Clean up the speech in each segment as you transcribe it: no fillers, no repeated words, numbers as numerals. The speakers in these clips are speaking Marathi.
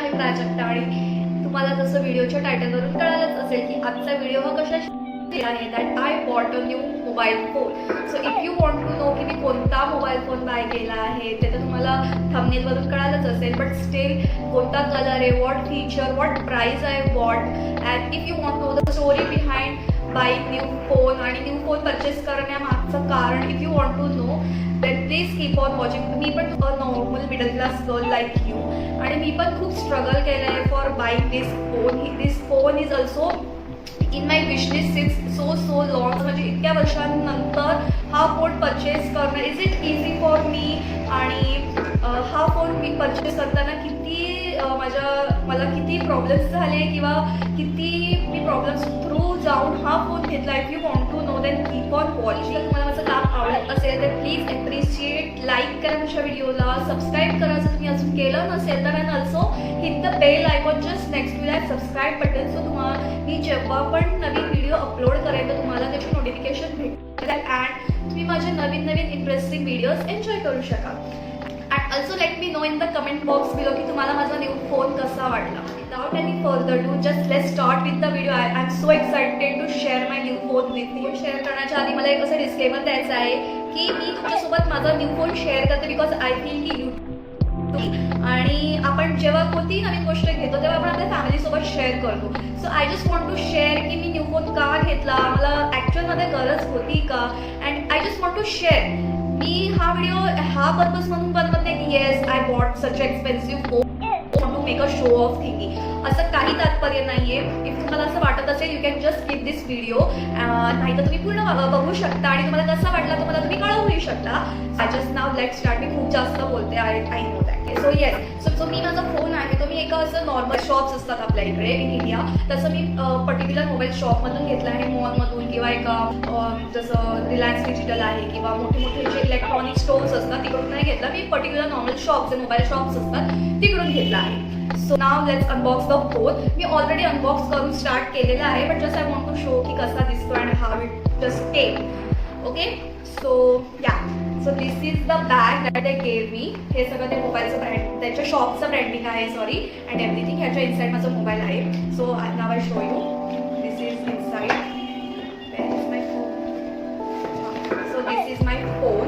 आहे प्राजक्ता आणि तुम्हाला जसं व्हिडिओच्या टायटलवरून कळालंच असेल की आजचा व्हिडिओ हा कशासाठी आहे that I bought a new mobile phone. So if you want to know की मी कोणता मोबाईल फोन बाय केला आहे ते तर तुम्हाला थंबनेलवरून कळालंच असेल, बट स्टील कोणता कलर आहे, what feature, what price I bought, and if you want to know the story behind buying new phone आणि न्यू फोन परचेस करण्यामागचं कारण, if you want to know then please keep on watching. मी पण a normal middle class girl like you आणि मी पण खूप स्ट्रगल केलं आहे for buying this phone. This phone is also in my wishlist since so long. म्हणजे इतक्या वर्षांनंतर हा फोन परचेस करणं is it easy for me. आणि हा फोन मी परचेस करताना मला किती प्रॉब्लेम्स झाले किंवा किती मी प्रॉब्लेम्स थ्रू जाऊन हा फोन घेतला. If you want to know then keep on watching. तुम्हाला माझं काम आवडत असेल तर प्लीज ॲप्रिशिएट, लाईक करा माझ्या व्हिडिओला, सबस्क्राईब करा जर तुम्ही अजून केलं नसेल तर, and also hit the bell icon just next to that subscribe button. So मी जेव्हा पण नवीन व्हिडिओ अपलोड करेन तर तुम्हाला त्याची नोटिफिकेशन भेटेल अँड तुम्ही माझे नवीन इंटरेस्टिंग व्हिडिओज एन्जॉय करू शकाल. And also let me know in the comment box below की तुम्हाला माझा न्यू फोन कसा वाटला. Without any further ado, just let's start with the video. I'm so excited to share my new phone with you. Share करण्याच्या आधी मला एक असं डिस्क्लेमर द्यायचं आहे की मी तुमच्यासोबत माझा न्यू फोन शेअर करते बिकॉज आय फील की यू आणि आपण जेव्हा कोणतीही नवीन गोष्ट घेतो तेव्हा आपण आपल्या फॅमिलीसोबत शेअर करतो. So I just want to share की मी न्यू फोन का घेतला, मला ॲक्च्युअलमध्ये गरज होती का, and I just want to share. मी हा व्हिडिओ हा पर्पज म्हणून बनवत नाही की yes I bought such expensive phone to make a show off thingy, असं काही तात्पर्य नाहीये. इफ तुम्हाला असं वाटत असेल you can just skip this video, नाही तर तुम्ही पूर्ण बघू शकता आणि तुम्हाला कसा वाटला तुम्हाला तुम्ही कळवूही शकता. I just now let start. मी खूप जास्त बोलते, I know that. So yes, so मी माझा फोन आहे तो मी एका असं नॉर्मल शॉप्स असतात आपल्या इकडे इन इंडिया, तसं मी पर्टिक्युलर मोबाईल शॉपमधून घेतला आहे, मॉलमधून किंवा एका जसं रिलायन्स डिजिटल आहे किंवा मोठे जे इलेक्ट्रॉनिक स्टोर्स असतात तिकडून नाही घेतला. मी particular normal shops mobile shops असतात तिकडून घेतला आहे. So now let's unbox the phone. मी ऑलरेडी अनबॉक्स करून स्टार्ट केलेला आहे, but just I want to show की कसा दिसतो and how it just came. Okay, so yeah, so this is the bag that they gave me. हे सगळं ते मोबाईलचं ब्रँड, त्याच्या शॉपचं ब्रँडिंग आहे, सॉरी, अँड एव्हरीथिंग. ह्याच्या इनसाईड माझा मोबाईल आहे. So now I show you. This is inside. Where is my phone? So this is my phone.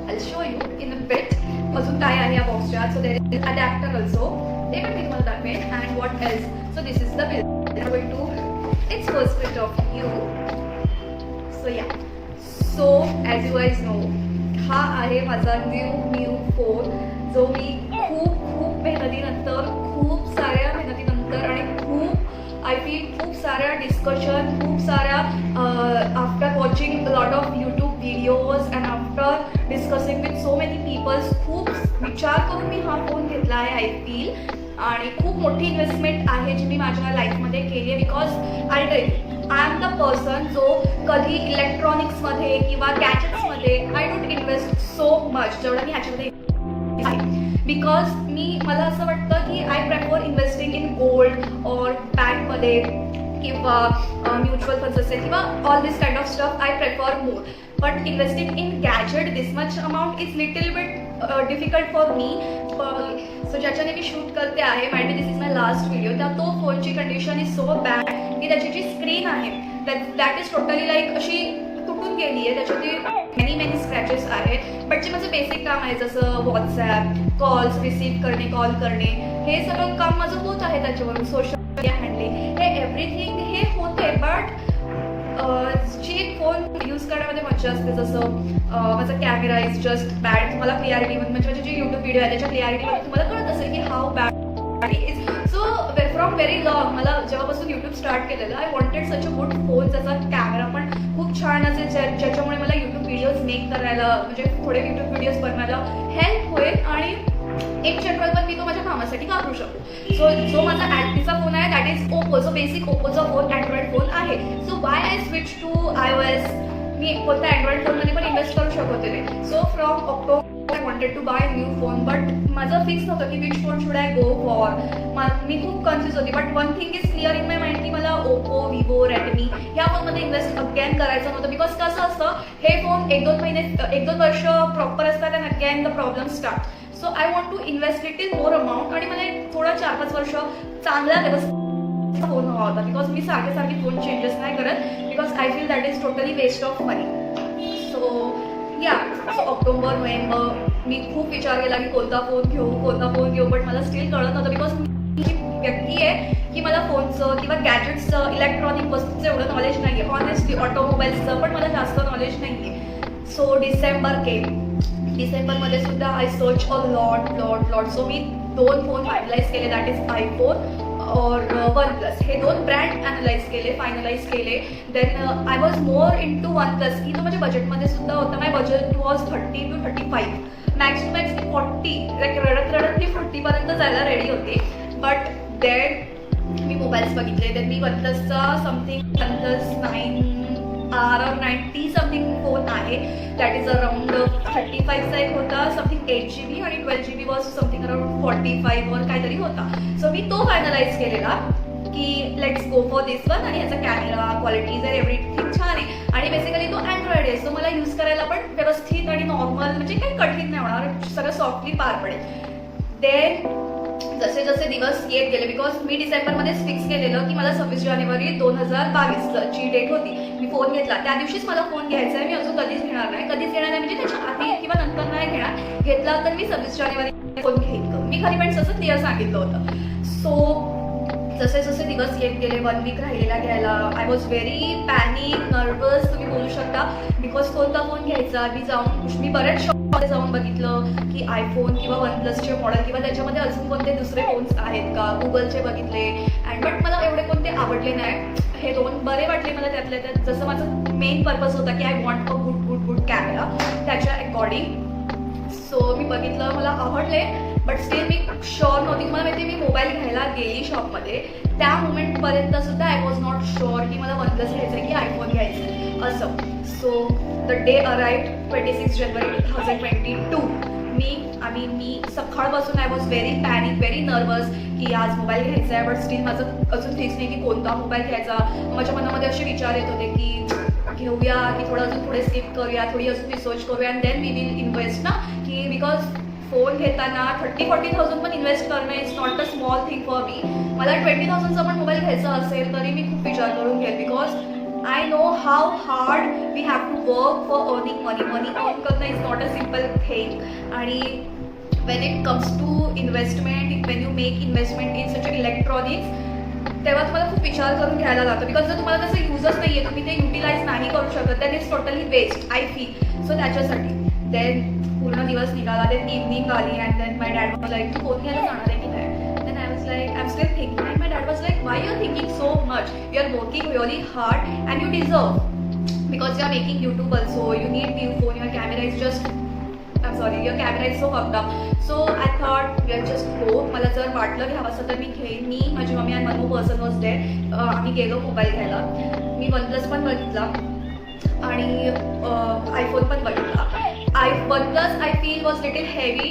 I show you in a bit. अजून काय आहे या बॉक्सच्या. So there is adapter also, ते पण मी तुम्हाला दाखवेन. And what else. So this is the bill. Going to it's first bit of you. So yeah, so as you guys know हा आहे माझा न्यू फोन जो मी खूप मेहनतीनंतर, खूप साऱ्या मेहनतीनंतर आणि आय फील खूप साऱ्या डिस्कशन, खूप साऱ्या after watching lot of YouTube videos and after discussing with so many peoples खूप विचार करून मी हा फोन घेतला आहे आय फील. आणि खूप मोठी इन्व्हेस्टमेंट आहे जी मी माझ्या लाईफमध्ये केली आहे. Because I am the person जो कधी इलेक्ट्रॉनिक्समध्ये किंवा गॅजेट्समध्ये I don't invest so much जेवढं मी ह्याच्यामध्ये. बिकॉज मला असं वाटतं की I prefer investing in gold और बँकमध्ये किंवा म्युच्युअल फंड्स असेल किंवा all this kind of stuff I prefer more. But investing in gadget this much amount is little bit difficult for me. So ज्याच्याने मी शूट करते आहे, might be this is my last video, त्या तो फोनची कंडिशन इज सो बॅड की त्याची जी स्क्रीन आहे दॅट इज टोटली लाईक अशी तुटून गेली आहे. त्याच्यावरती मेनी स्क्रॅचेस आहेत. बट जे माझं बेसिक काम आहे जसं व्हॉट्सॲप, कॉल्स रिसीव्ह करणे, कॉल करणे, हे सगळं काम माझं होत आहे त्याच्यावरून. सोशल मीडिया हँडलिंग, हे एव्हरीथिंग हे होते. बट जी फोन यूज करण्यामध्ये मजा असते, जसं माझा कॅमेरा इज जस्ट बॅड. तुम्हाला क्लिअरिटी म्हणजे माझे जे यूट्यूब व्हिडिओ आहे त्याच्या क्लिअरिटीमध्ये तुम्हाला कळत असेल की how bad is. So from very long, मला जेव्हापासून यूट्यूब स्टार्ट केलेलं I wanted such a good phone ज्याचा कॅमेरा पण खूप छान असेल, ज्याच्यामुळे मला यूट्यूब व्हिडिओज मेक करायला म्हणजे थोडे यूट्यूब व्हिडिओज बनवायला हेल्प होईल आणि एक जनरल पण मी तो माझ्या कामासाठी वापरू शकतो. सो जो माझा ॲक्टिचा फोन आहे that is Oppo. So basic ओप्पोचा फोन अँड्रॉइड फोन आहे. So why I switch to iOS. मी कोणत्या अँड्रॉइड फोनमध्ये पण इन्व्हेस्ट करू शकते नाही. So from October I wanted to buy new phone, but माझं फिक्स नव्हतं की which phone should I go for. मी खूप कन्फ्यूज होती. But one thing is clear in my mind की मला ओप्पो, विवो, रेडमी ह्या फोनमध्ये इन्व्हेस्ट अगेन करायचं नव्हतं. बिकॉज कसं असतं, हे फोन एक दोन वर्ष प्रॉपर असतात and again the problem start. So I want to invest little more amount आणि मला एक थोडा 4-5 वर्ष चांगला व्यवस्थित फोन हवा होता. बिकॉज मी सारखे फोन चेंजेस नाही करत, because I feel that is totally waste of money. So October November मी खूप विचार केला की कोणता फोन घेऊ, बट मला स्टील कळत नव्हतं. बिकॉज मी व्यक्ती आहे की मला फोनचं किंवा गॅजेट्सचं इलेक्ट्रॉनिक वस्तूचं एवढं नॉलेज नाही आहे. ऑनेस्टली ऑटोमोबाईल्सचं पण मला जास्त नॉलेज नाही आहे. सो डिसेंबरमध्ये सुद्धा I search a lot. So मी 2 फोन फायनलाइज केले, दॅट इज आयफोन और OnePlus. हे 2 ब्रँड फायनलाइज केले. Then I was more into OnePlus की तो माझ्या बजेटमध्ये सुद्धा होता. My budget was 30 to 35, max to max 40, like रडत मी 40 पर्यंत जायला रेडी होते. बट देन मी मोबाईल्स बघितले. देन मी OnePlusचा OnePlus 9R or 90 something phone आहे, दॅट इज अराउंड 35चा एक होता, समथिंग 8GB आणि 12GB वॉज समथिंग अराउंड 45 वर काहीतरी होता. सो मी तो फायनलाइज केलेला की let's go for this one. आणि याचा कॅमेरा क्वालिटीज आहे, एव्हरीथिंग छान आहे. आणि बेसिकली तो अँड्रॉइड आहे, सो मला यूज करायला पण व्यवस्थित आणि नॉर्मल, म्हणजे काही कठीण नाही होणार, सगळं सॉफ्टली पार पडेल. देन जसे दिवस येत गेले, बिकॉज मी डिसेंबरमध्येच फिक्स केलेलं की मला 26 जानेवारी 2022ची डेट होती. मी फोन घेतला त्या दिवशीच मला फोन घ्यायचा आहे. मी अजून कधीच घेणार नाही म्हणजे त्याच्या आधी किंवा नंतर नाही घेणार. घेतला तर मी 26 जानेवारी फोन घेईन. मी खरी पण तसं क्लिअर सांगितलं होतं. सो जसे दिवस येत गेले, 1 वीक राहिलेला घ्यायला, I was very panic, nervous तुम्ही बोलू शकता. बिकॉज कोणता फोन घ्यायचा, मी बऱ्याच शॉपमध्ये जाऊन बघितलं की आयफोन किंवा OnePlusचे मॉडेल किंवा त्याच्यामध्ये अजून कोणते दुसरे फोन्स आहेत का, गुगलचे बघितले. बट मला एवढे कोणते आवडले नाही. हे 2 बरे वाटले मला त्यातल्या त्यात. जसं माझं मेन पर्पज होता की I want a good camera, त्याच्या अकॉर्डिंग. सो मी बघितलं, मला आवडले. बट स्टील मी शुअर नव्हती. मला माहिती मी मोबाईल घ्यायला गेली शॉपमध्ये, त्या मोमेंटपर्यंत सुद्धा आय वॉज नॉट शुअर की मला OnePlus घ्यायचं आहे की आयफोन घ्यायचं आहे असं. सो द डे अराइव्ड 26 जानेवारी 2022. मी सकाळपासून I was very panic, very nervous की आज मोबाईल घ्यायचा आहे. बट स्टील माझं अजून फिक्स नाही की कोणता मोबाईल घ्यायचा. माझ्या मनामध्ये असे विचार येत होते की घेऊया की थोडे स्किप करूया, थोडी अजून रिसर्च करूया and then we will invest ना. की बिकॉज फोन घेताना 30-40,000 पण इन्व्हेस्ट करणं is not a small thing for me. मला 20,000चा पण मोबाईल घ्यायचा असेल तरी मी खूप विचार करून घेईल. Because I know how hard we have to work for earning money earn करणं is not a simple thing. आणि when it comes to investment, when you make investment in such electronics, तेव्हा तुम्हाला खूप विचार करून घ्यायला लागतो. बिकॉज जर तुम्हाला त्याचा युजच नाही आहे, तुम्ही ते युटिलाइज नाही करू शकत, than is totally waste I feel. So त्याच्यासाठी देन पूर्ण दिवस निघाला. देन इव्हनिंग आली and then my dad was like तू फोन घ्यायला जाणार आहे की नाही. Then I was like I am still thinking and my dad was like why you are thinking so much, you are working really hard and you deserve, because you are making YouTube also, you need new phone, your camera is just your camera is so fucked up. So I thought we'll just go. मला जर वाटलं घ्यावं असं तर मी घेईन. मी, माझी मम्मी आणि one more person was there. आम्ही गेलो मोबाईल घ्यायला. मी OnePlus पण बघितला आणि आयफोन पण बघितला. OnePlus I feel was little heavy.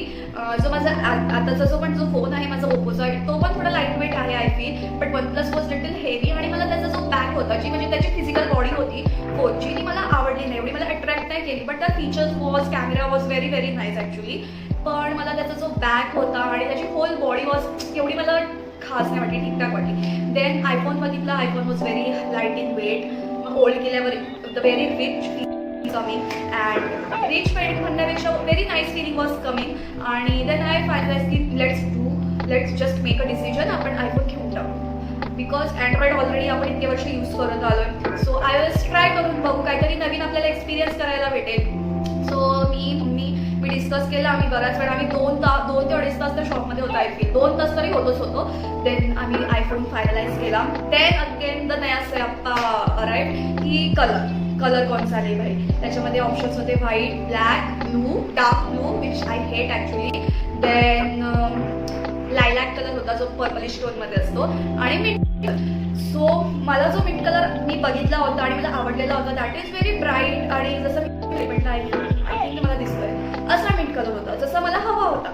जो माझा आताचा जो फोन आहे माझा ओप्पोचा, तो पण थोडा लाईट वेट आहे I feel. But OnePlus was little heavy आणि मला त्याचा जो बॅक होता, जी म्हणजे त्याची फिजिकल बॉडी होती फोनची, ती मला आवडली नाही, एवढी मला अट्रॅक्ट नाही केली. बट त्या features was, camera was very very nice actually. पण मला त्याचा जो बॅक होता आणि त्याची होल बॉडी वॉज एवढी मला खास नाही वाटली, ठीकठाक वाटली. देन आयफोन बघितला. IPhone was very light in weight. Hold केल्यावर the very rich coming and rich weight म्हणण्यापेक्षा very nice feeling was coming. आणि देन आय फायनलाइज की let's just make a decision, आपण आयफोन घेऊन टाकू. बिकॉज अँड्रॉइड ऑलरेडी आपण इतके वर्ष यूज करत आलोय. सो आय विल ट्राय करून बघू, काहीतरी नवीन आपल्याला एक्सपिरियन्स करायला भेटेल. सो मी डिस्कस केलं. आम्ही बऱ्याच वेळा, आम्ही 2 ते 2.5 तास त्या शॉपमध्ये होतो आय फील. 2 तास तरी होतो. देन आम्ही आयफोन फायनलाइज केला. देन अगेन द नया से आत्ता अराइव्ड की कलर कोणचा आले भाई. त्याच्यामध्ये ऑप्शन्स होते white, black, blue, dark blue which I hate actually. Then lilac colour होता जो पर्पलिश टोनमध्ये असतो आणि मिंट. सो मला जो मिंट कलर मी बघितला होता आणि मला आवडलेला होता, दॅट इज व्हेरी ब्राईट आणि जसं मी म्हटलं आय थिंक मला दिसतोय असा मिंट कलर होता जसं मला हवा होता.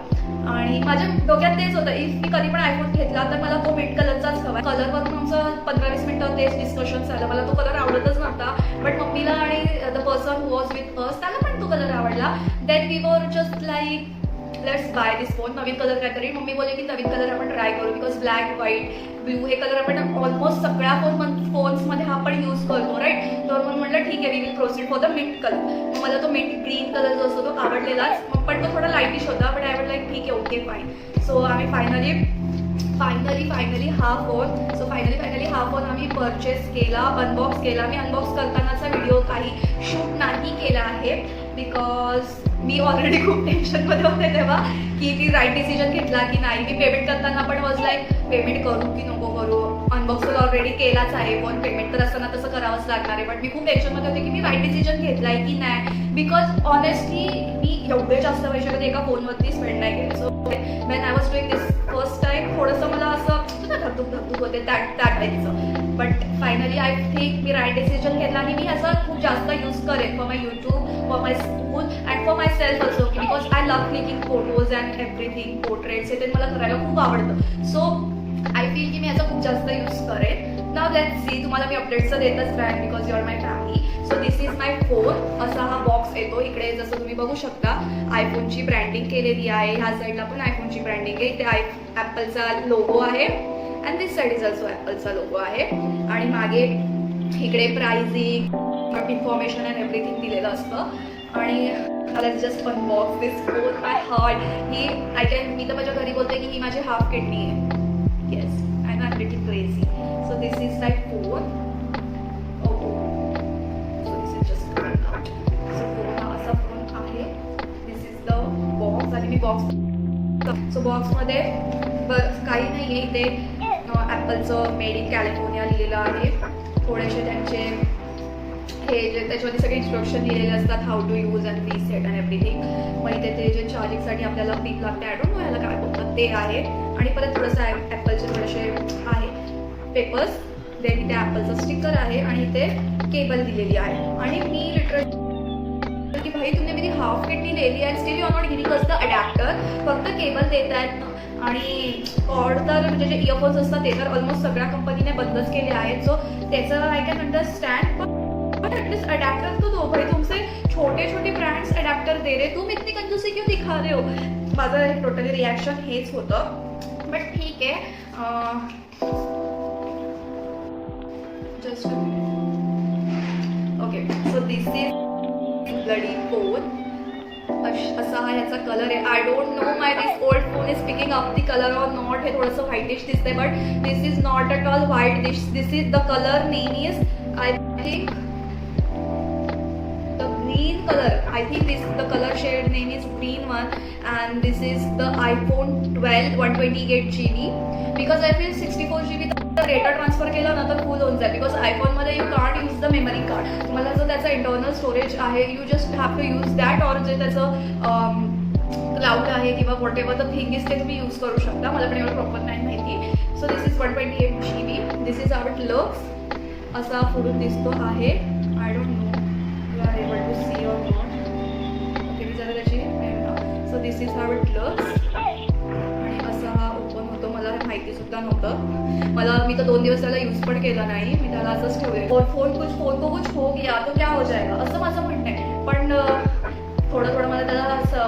आणि माझ्या डोक्यात तेच होतं, इफ मी कधी पण आयफोन घेतला तर मला तो मिंट कलरचाच हवा. कलरवरून आमचं 15-20 मिनिटं तेच डिस्कशन झालं. मला तो कलर आवडतच नव्हता. बट मम्मीला आणि the person who was with us त्याला पण तो कलर आवडला. Then we were just like let's buy this phone. नवीन कलर काहीतरी मम्मी बोलले की नवीन कलर आपण ट्राय करू बिकॉज ब्लॅक व्हाईट ब्ल्यू हे कलर आपण ऑलमोस्ट सगळ्या फोन्समध्ये हा आपण यूज करतो राईट. तर म्हणून म्हटलं ठीक आहे we will proceed for the mint colour. मग मला तो मिंट ग्रीन कलर जो असतो तो आवडलेलाच, मग पण तो थोडा लाईटिश होता बट आय वॉज लाईक ठीक आहे ओके फाईन. सो आम्ही फायनली हा फोन आम्ही परचेस केला, अनबॉक्स केला. मी अनबॉक्स करतानाचा व्हिडिओ काही शूट नाही केला आहे बिकॉज मी ऑलरेडी खूप टेन्शनमध्ये होते तेव्हा की ती राईट डिसिजन घेतला की नाही. मी पेमेंट करताना पण वॉज लाईक पेमेंट करू की नको करू. अनबॉक्स तर ऑलरेडी केलाच आहे पण पेमेंट तर असताना तसं करावंच लागणार आहे. बट मी खूप टेन्शनमध्ये होते की मी राईट डिसिजन घेतला आहे की नाही बिकॉज ऑनेस्टली मी एवढे जास्त पैसे कधी एका फोनवरती स्पेंड नाही केले. So when I was doing this first time थोडंसं मला असं धकधूक होते त्या टाईपचं. बट फायनली आय थिंक मी राईट डिसिजन घेतला आणि मी ह्याचा खूप जास्त यूज करेन for my YouTube, for my school and for myself also because I love clicking photos and everything. Portraits हे ते मला करायला खूप आवडतं. सो आय फील की मी ह्याचा खूप जास्त यूज करेन. Now let's see. तुम्हाला मी अपडेट्स देतच राहीन because you are my family. So this is my phone. असा हा बॉक्स येतो. इकडे जसं तुम्ही बघू शकता आयफोनची ब्रँडिंग केलेली आहे. ह्या साईडला पण आयफोनची ब्रँडिंग आहे. इथे ॲपलचा लोगो आहे and this side is also ॲपलचा लोगो आहे. आणि मागे इकडे प्राइसिंग इन्फॉर्मेशन अँड एव्हरीथिंग दिलेलं असतं. आणि मला just unbox this phone by heart. मी तर माझ्या घरी बोलते की ही माझी हाफ किडनी आहे. Yes I am little crazy. So this is my phone. So this is just coming out. So phone हा असा फोन आहे. This is the box. आणि मी बॉक्स, सो बॉक्समध्ये काही नाही आहे. इथे ॲपलचं मेड इन कॅलिफोर्निया लिहिलेलं आहे. थोडेसे त्यांचे हे जे त्याच्यामध्ये सगळे इन्स्ट्रक्शन दिलेले असतात how to use and reset and everything. मग इथे ते जे चार्जिंगसाठी आपल्याला पिन लागते आय डोंट नो ह्याला काय बोलतात ते आहे. आणि परत थोडंसं ॲपलचे थोडेसे आहे पेपर्स. देन इथे ॲपलचं स्टिकर आहे आणि इथे केबल दिलेली आहे. आणि मी लिटरली की भाई तुमने मेरी हाफ किडनी ले ली आहे still you are not giving us the adapter. फक्त केबल देत आहेत आणि कॉर्ड तर म्हणजे जे इयरफोन्स असतात ते तर ऑलमोस्ट सगळ्या कंपनीने बंदच केले आहेत. सो त्याचं I can understand but at least adapter तो दो भाई. तुमसे छोटे छोटे ब्रँड्स अडॅप्टर दे रे, तुम इतनी कंजूसी क्यों दिखा रहे हो. माझं टोटली रिॲक्शन हेच होतं. बट ठीक आहे. Just okay. So this is bloody phone. असा हा ह्याचा कलर आहे. I don't know my this old phone is picking up the colour or not. हे थोडंसं व्हाईटिश दिसतंय but this is not at all white. This is the colour name is I think the green colour. I think this the colour shade name is green one and this is the iPhone 12 128 GB because I feel 64 GB data transfer केला ना तर फुल होऊन जाईल बिकॉज आयफोनमध्ये you can't use the memory card. तुम्हाला जो त्याचा इंटर्नल स्टोरेज आहे you just have to use that or जे त्याचं क्लाउड आहे किंवा whatever the thing is ते तुम्ही यूज करू शकता. मला पण एवढं प्रॉपर नाही माहिती. So this is 128 GB. This is how it looks. असा फुडून दिसतो आहे. I don't know you are able to see or not. Okay मी जरा त्याची so this is how it looks. आणि असा हा ओपन होतो. मला माहिती सुद्धा नव्हतं. मी तर 2 दिवस त्याला यूज पण केला नाही. मी त्याला असंच ठेवले. फोन को कुछ हो गया तो क्या हो जाएगा असं माझं म्हणणं आहे. पण थोडं मला त्याला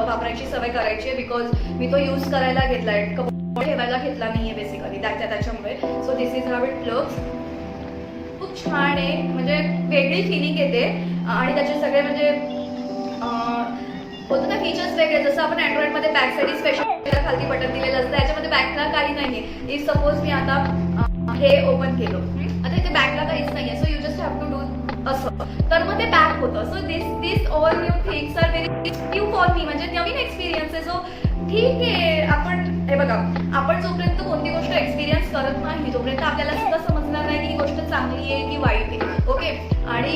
वापरायची सवय करायची आहे बिकॉज मी तो यूज करायला घेतला आहे. कपडे ठेवायला घेतला नाही आहे बेसिकली त्याच्यामुळे. So this is how it looks. खूप छान आहे. म्हणजे वेगळी फिलिंग येते आणि त्याचे सगळे म्हणजे बोलतो ना फीचर्स वेगळे. जसं आपण अँड्रॉइडमध्ये बॅक साईड स्पेशल खालती बटन दिलेलं असतं त्याच्यामध्ये बॅकला काही नाही आहे. इफ सपोज मी आता हे ओपन केलं आता इथे बॅकला काहीच नाही आहे. So you just have to do असं तर मग ते बॅक होतं. So this all new things are very new for me. म्हणजे नवीन एक्सपिरियन्स आहे. सो ठीक आहे. आपण हे बघा आपण जोपर्यंत कोणती गोष्ट एक्सपिरियन्स करत नाही तोपर्यंत आपल्याला सुद्धा समजणार नाही की ही गोष्ट चांगली आहे की वाईट आहे. ओके. आणि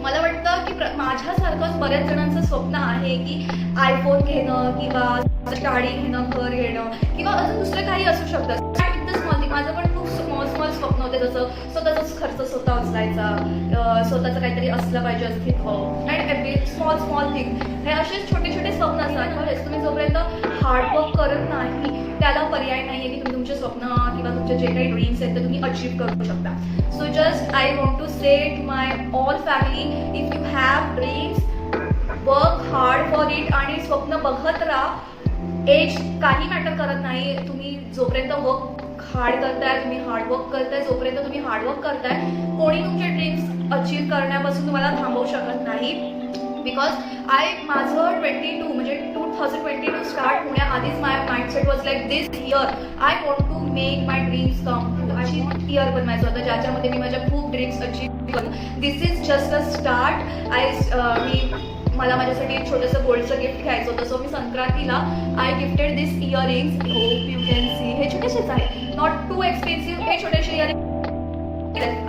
मला वाटतं की माझ्यासारखंच बऱ्याच जणांचं स्वप्न आहे की आयफोन घेणं किंवा गाडी घेणं, घर घेणं किंवा अजून दुसरं काही असू शकतं. माझं पण खूप स्मॉल स्वप्न होते. जसं स्वतःचाच खर्च स्वतः उचलायचा, स्वतःचं काहीतरी असलं पाहिजे अस्तित्व अँड एव्हरी स्मॉल थिंग. हे असे छोटे छोटे स्वप्न असतात. तुम्ही जोपर्यंत हार्डवर्क करत नाही त्याला पर्याय नाही आहे की तुम्ही तुमचे स्वप्न किंवा तुमचे जे काही ड्रीम्स आहेत ते तुम्ही अचीव्ह करू शकता. So just I want to say to my all family if you have dreams work hard for it आणि स्वप्न बघत राहा. एज काही मॅटर करत नाही. तुम्ही जोपर्यंत वर्क हार्ड करताय, तुम्ही हार्डवर्क करताय, जोपर्यंत तुम्ही हार्डवर्क करताय, कोणी तुमचे ड्रीम्स अचीव करण्यापासून तुम्हाला थांबवू शकत नाही. बिकॉज माझं 22 म्हणजे 2022 स्टार्ट होण्याआधीच my mindset was like this year I want to make my dreams come true. अशी इयर बनवायचं होतं ज्याच्यामध्ये मी माझ्या खूप ड्रीम्स अचीव करू. This is just a start. मला माझ्यासाठी एक छोटंसं गोल्डचं गिफ्ट घ्यायचं होतं. सो मी संक्रांतीला I gifted this earrings. Hope you can see. हे छोटेसेच आहे, नॉट टू एक्सपेन्सिव्ह. हे छोटेसे earrings.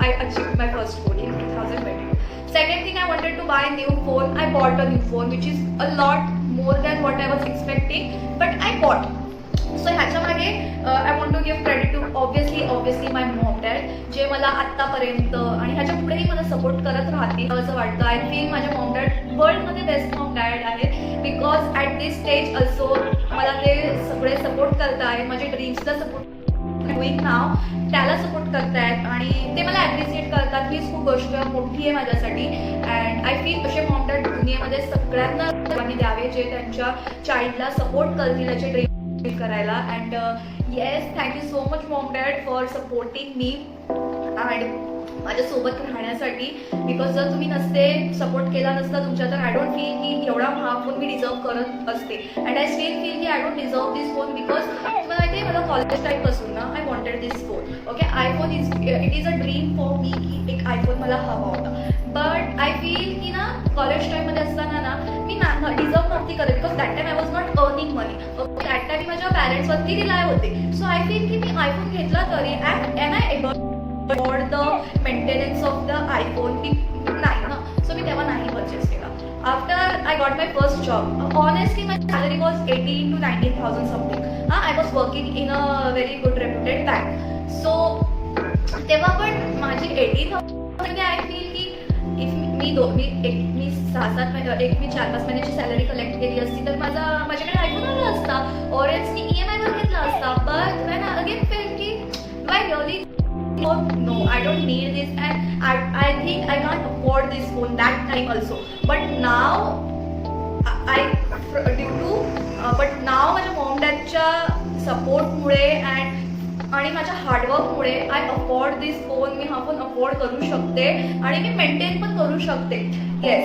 I achieved my first goal in 2022. Second thing, I wanted to buy a new phone. I bought a new phone, which is a lot more than what I was expecting, but I bought. So ह्याच्यामागे I want to give credit to obviously my mom dad, जे मला आत्तापर्यंत आणि ह्याच्या पुढेही मला सपोर्ट करत राहतील असं वाटतं. आय फील माझे मॉम डॅड वर्ल्डमध्ये बेस्ट मॉम डॅड आहेत. Because at this stage also मला ते सगळे सपोर्ट करत आहेत. माझे ड्रीम्सला सपोर्ट डुईंग नाव त्याला सपोर्ट करतायत आणि ते मला ॲप्रिशिएट करतात. हीच खूप गोष्ट मोठी आहे माझ्यासाठी. अँड आय फील असे मॉम डॅड दुनियेमध्ये सगळ्यांना सर्वांनी द्यावे जे त्यांच्या चाइल्डला सपोर्ट करतील त्याचे ड्रीम करायला. And yes, thank you so much Maugham dad for supporting me and माझ्यासोबत राहण्यासाठी. बिकॉज जर तुम्ही नसते सपोर्ट केला नसता तुमच्या, तर आय डोंट फील की एवढा हा फोन मी डिझर्व करत असते. अँड आय स्टील फील की I don't deserve this phone. Because तुम्हाला माहिती आहे मला कॉलेज टाईमपासून ना I wanted this phone. Okay, iPhone it is a dream for me की एक आयफोन मला हवा होता. बट आय फील की ना कॉलेज टाईममध्ये असताना ना मी डिझर्व नव्हती करत. Because that time I was not earning money. That time मी माझ्या पॅरेंट्सवरती रिलाय होते. सो आय फील की मी आयफोन घेतला तरी am I able for the maintenance of the iPhone नाही ना. सो मी तेव्हा नाही परचेस केला. After I got my first job, honestly my salary was 18,000 to 19,000 something. I was working in a very good reputed bank. So तेव्हा पण माझी 18,000 आय फील की इफ मी 4-5 महिन्याची सॅलरी कलेक्ट केली असती तर माझ्याकडे आयफोन आला असता और एल्स मी EMI वर घेतला असता. बट व्हेन अगेन फेल की do I really no, I don't need this, and I think I can't afford this phone that time also. But now माझ्या मॉम डॅडच्या सपोर्टमुळे आणि माझ्या हार्डवर्कमुळे आय अफोर्ड दिस फोन. मी हा फोन अफोर्ड करू शकते आणि मी मेंटेन पण करू शकते. Yes,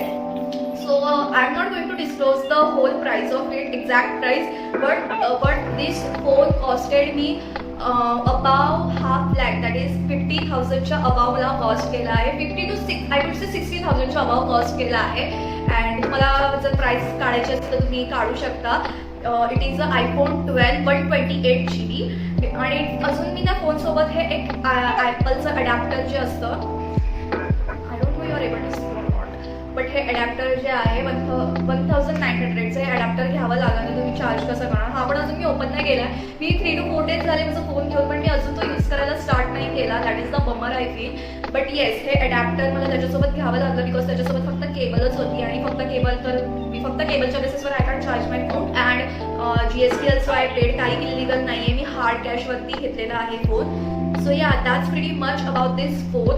so I am not going to disclose the whole price of it, exact price. But this phone costed me above half lakh, that is 50,000च्या अबाव मला कॉस्ट केला आहे. 50 to 60,000च्या अबाव कॉस्ट केला आहे. अँड तुम्हाला जर प्राइस काढायची असेल तर तुम्ही काढू शकता. It is a iPhone 12 128 GB. आणि अजून मी त्या फोनसोबत हे एक ॲपलचं अडॅप्टर जे असतं, I don't know you are able to see or not, but हे अडॅप्टर जे आहे 1900चं हे अडॅप्टर घ्यावं लागलं. तर तुम्ही चार्ज कसं करणार हा पण अजून मी ओपन नाही केला. मी 3 to 4 days झाले माझा फोन घेऊन, पण मी अजून तो यूज करायला स्टार्ट नाही केला. That is the bummer I feel. But yes, हे अडॅप्टर मला त्याच्यासोबत घ्यावं लागलं बिकॉज त्याच्यासोबत फक्त केबलच होती आणि फक्त केबलच्या बेसिसवर I can charge my phone. And GST also I paid. काही इलिगल नाही आहे. मी हार्ड कॅशवरती घेतलेला आहे फोन. सो या, that's pretty much about this phone.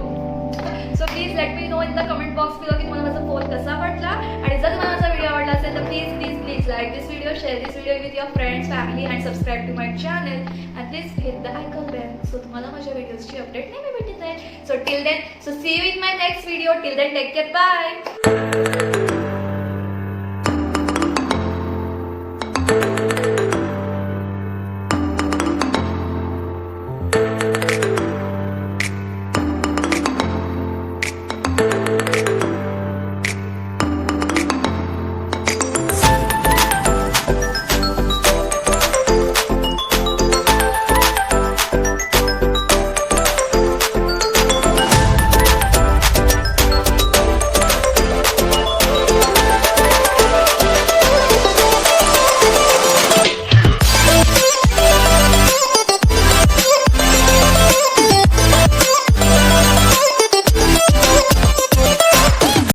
So please let me know in the comment box below की तुम्हाला माझा फोन कसा वाटला. आणि जर तुम्हाला माझा व्हिडिओ आवडला असेल तर please like this video, share this video with your friends, family and subscribe to my channel. And please hit the icon bell so तुम्हाला माझ्या व्हिडिओजची अपडेट नेहमी भेटत जाईल. So till then, so see you in my next video. Till then, take care, bye.